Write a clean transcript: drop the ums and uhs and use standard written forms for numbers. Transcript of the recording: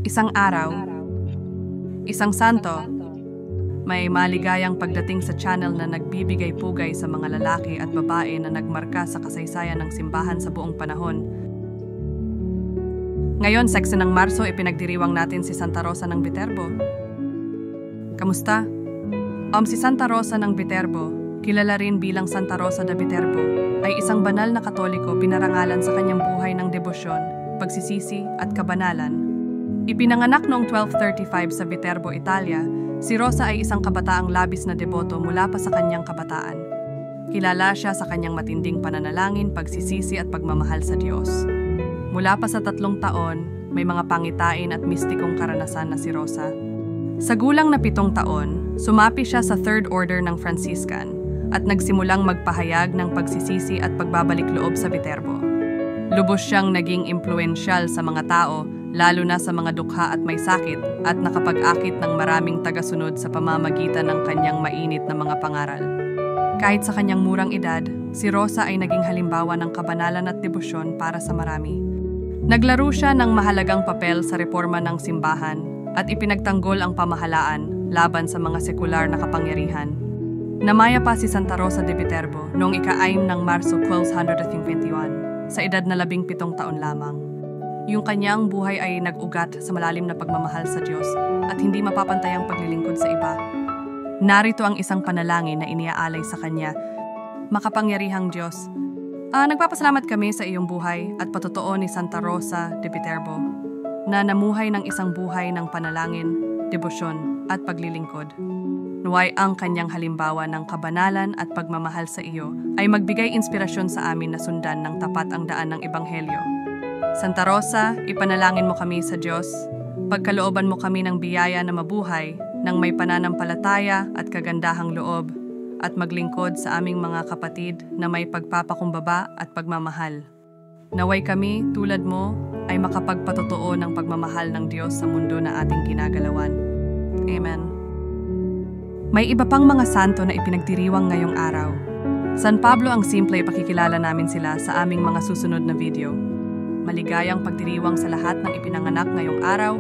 Isang araw, isang santo, may maligayang pagdating sa channel na nagbibigay pugay sa mga lalaki at babae na nagmarka sa kasaysayan ng simbahan sa buong panahon. Ngayon, 6 ng Marso, ipinagdiriwang natin si Santa Rosa ng Viterbo. Kamusta? Si Santa Rosa ng Viterbo, kilala rin bilang Santa Rosa de Viterbo, ay isang banal na Katoliko pinarangalan sa kanyang buhay ng debosyon, pagsisisi at kabanalan. Ipinanganak noong 1235 sa Viterbo, Italia, si Rosa ay isang kabataang labis na deboto mula pa sa kanyang kabataan. Kilala siya sa kanyang matinding pananalangin, pagsisisi at pagmamahal sa Diyos. Mula pa sa 3 taon, may mga pangitain at mistikong karanasan na si Rosa. Sa gulang na 7 taon, sumapi siya sa Third Order ng Franciscan at nagsimulang magpahayag ng pagsisisi at pagbabalik loob sa Viterbo. Lubos siyang naging impluensyal sa mga tao, lalo na sa mga dukha at may sakit, at nakapag-akit ng maraming tagasunod sa pamamagitan ng kanyang mainit na mga pangaral. Kahit sa kanyang murang edad, si Rosa ay naging halimbawa ng kabanalan at debosyon para sa marami. Naglaro siya ng mahalagang papel sa reforma ng simbahan at ipinagtanggol ang pamahalaan laban sa mga sekular na kapangyarihan. Namaya pa si Santa Rosa de Viterbo noong ika-6 ng Marso 1251 sa edad na 17 taon lamang. Yung kanyang buhay ay nag-ugat sa malalim na pagmamahal sa Diyos at hindi mapapantayang paglilingkod sa iba. Narito ang isang panalangin na iniaalay sa kanya. Makapangyarihang Diyos, nagpapasalamat kami sa iyong buhay at patotoo ni Santa Rosa de Viterbo na namuhay ng isang buhay ng panalangin, debosyon at paglilingkod. Naway ang kanyang halimbawa ng kabanalan at pagmamahal sa iyo ay magbigay inspirasyon sa amin na sundan ng tapat ang daan ng Ebanghelyo. Santa Rosa, ipanalangin mo kami sa Diyos, pagkalooban mo kami ng biyaya na mabuhay, ng may pananampalataya at kagandahang loob, at maglingkod sa aming mga kapatid na may pagpapakumbaba at pagmamahal. Naway kami, tulad mo, ay makapagpatotoo ng pagmamahal ng Diyos sa mundo na ating ginagalawan. Amen. May iba pang mga santo na ipinagdiriwang ngayong araw. San Pablo ang simple, pakikilala namin sila sa aming mga susunod na video. Maligayang pagdiriwang sa lahat ng ipinanganak ngayong araw